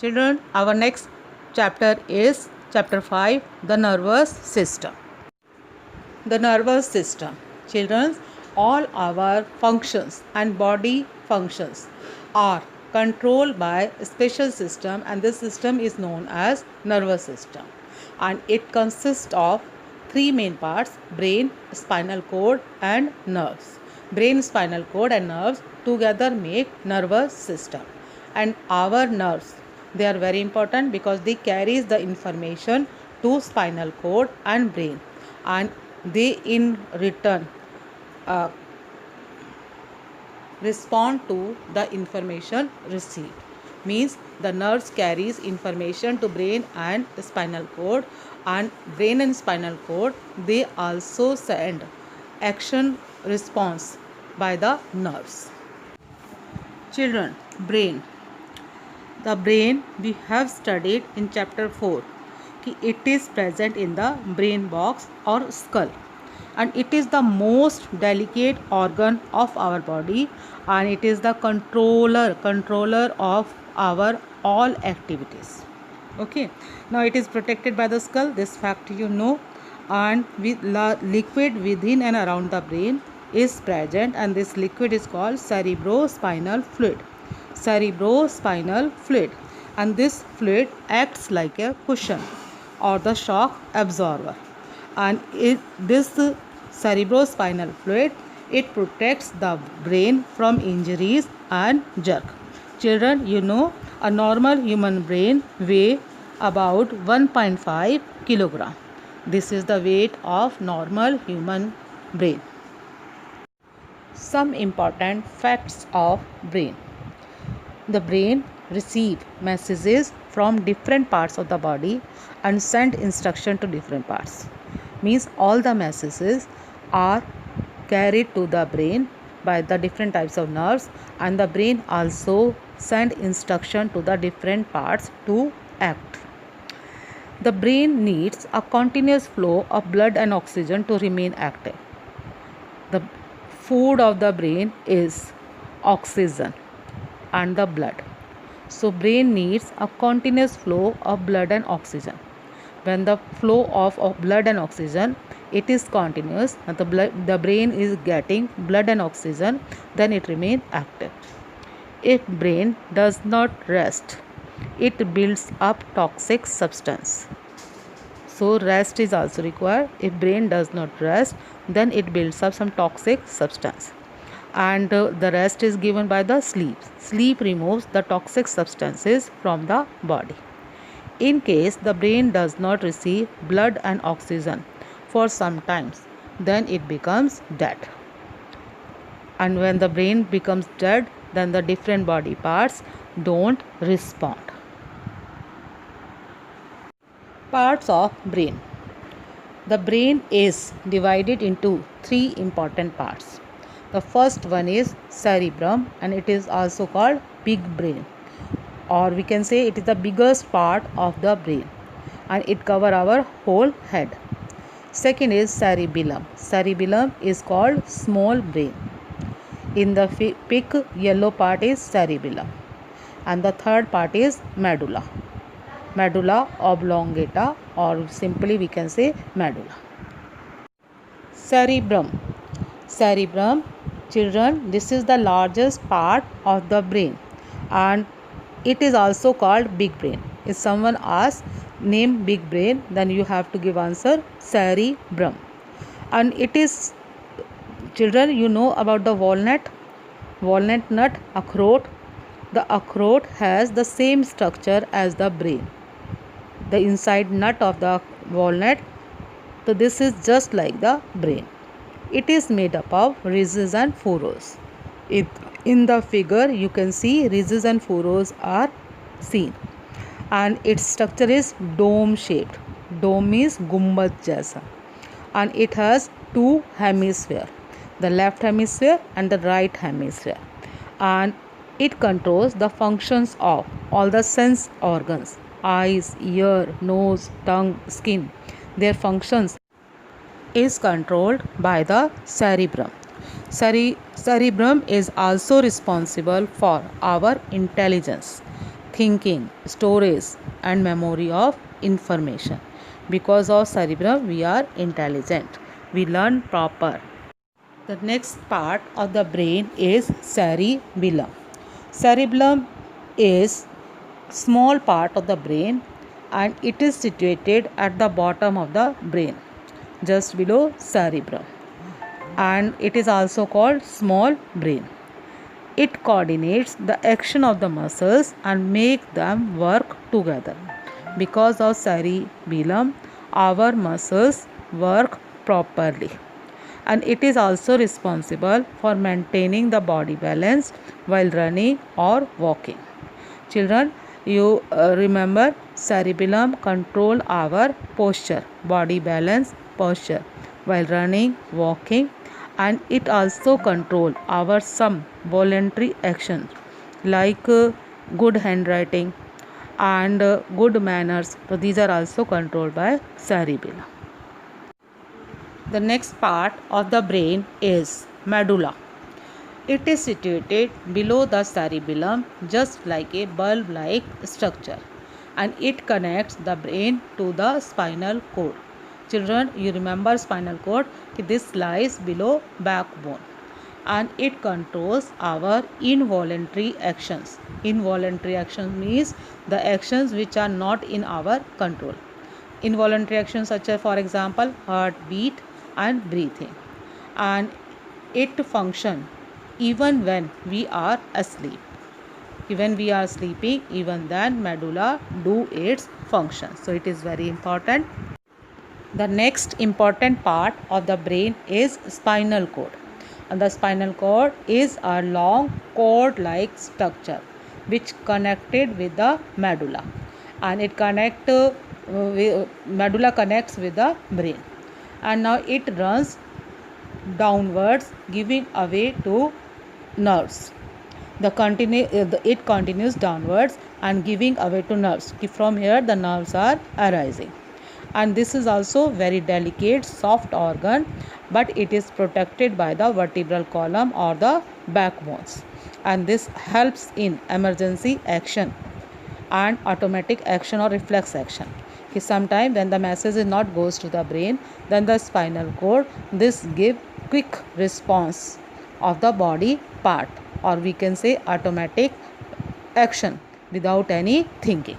Children, our next chapter is chapter 5, the nervous system. The nervous system. Children, all our functions and body functions are controlled by a special system, and this system is known as nervous system, and it consists of three main parts: brain, spinal cord and nerves. Brain, spinal cord and nerves together make nervous system. And our nerves, they are very important because they carries the information to spinal cord and brain, and they in return respond to the information received. Means the nerves carries information to brain and spinal cord, and brain and spinal cord, they also send action response by the nerves. Children, brain. The brain we have studied in chapter 4 कि it is present in the brain box or skull, and it is the most delicate organ of our body, and it is the controller of our all activities. Okay, now it is protected by the skull, this fact you know, and with liquid within and around the brain is present, and this liquid is called cerebrospinal fluid. Cerebrospinal fluid, and this fluid acts like a cushion or the shock absorber, and this cerebrospinal fluid, it protects the brain from injuries and jerk. Children, you know a normal human brain weigh about 1.5 kilogram. This is the weight of normal human brain. Some important facts of brain. The brain receive messages from different parts of the body and send instruction to different parts. Means all the messages are carried to the brain by the different types of nerves, and the brain also send instruction to the different parts to act. The brain needs a continuous flow of blood and oxygen to remain active. The food of the brain is oxygen and the blood. So brain needs a continuous flow of blood and oxygen. When the flow of blood and oxygen, it is continuous, and the brain is getting blood and oxygen, then it remains active. If brain does not rest, it builds up toxic substance. So rest is also required. If brain does not rest, then it builds up some toxic substance, and the rest is given by the sleep. Sleep removes the toxic substances from the body. In case the brain does not receive blood and oxygen for some times, then it becomes dead. And when the brain becomes dead, then the different body parts don't respond. Parts of brain. The brain is divided into three important parts. The first one is cerebrum, and it is also called big brain, or we can say it is the biggest part of the brain, and it covers our whole head. Second is cerebellum. Cerebellum is called small brain. In the pink yellow part is cerebellum, and the third part is medulla. Medulla oblongata, or simply we can say medulla. Cerebrum. Cerebrum, children, this is the largest part of the brain, and it is also called big brain. If someone asks name big brain, then you have to give answer cerebrum. And it is, children, you know about the walnut nut, akhrot. The akhrot has the same structure as the brain, the inside nut of the walnut. So this is just like the brain. It is made up of ridges and furrows. In the figure you can see ridges and furrows are seen, and its structure is dome shaped. Dome means gumbad jaisa, and it has two hemispheres, the left hemisphere and the right hemisphere, and it controls the functions of all the sense organs: eyes, ear, nose, tongue, skin. Their functions is controlled by the cerebrum. Cerebrum is also responsible for our intelligence. thinking, storage, and memory of information. Because of cerebrum, we are intelligent. We learn proper. The next part of the brain is cerebellum. Cerebellum is small part of the brain and it is situated at the bottom of the brain, just below cerebrum, and it is also called small brain. It coordinates the action of the muscles and make them work together. Because of cerebellum, our muscles work properly, and it is also responsible for maintaining the body balance while running or walking. Children, you remember cerebellum control our posture, body balance, posture while running, walking, and it also control our some voluntary actions like good handwriting and good manners. So these are also controlled by cerebellum. The next part of the brain is medulla. It is situated below the cerebellum, just like a bulb-like structure, and it connects the brain to the spinal cord. Children, you remember spinal cord? This lies below backbone, and it controls our involuntary actions. Involuntary actions means the actions which are not in our control. Involuntary actions such as, for example, heartbeat and breathing, and it function even when we are asleep. When we are sleeping, even then medulla do its function. So it is very important. The next important part of the brain is spinal cord. And the spinal cord is a long cord-like structure which connected with the medulla, and it medulla connects with the brain, and now it runs downwards, giving away to nerves. It continues downwards and giving away to nerves. From here the nerves are arising, and this is also very delicate soft organ, but it is protected by the vertebral column or the backbones, and this helps in emergency action and automatic action or reflex action. Sometimes when the message is not goes to the brain, then the spinal cord this give quick response of the body part, or we can say automatic action without any thinking.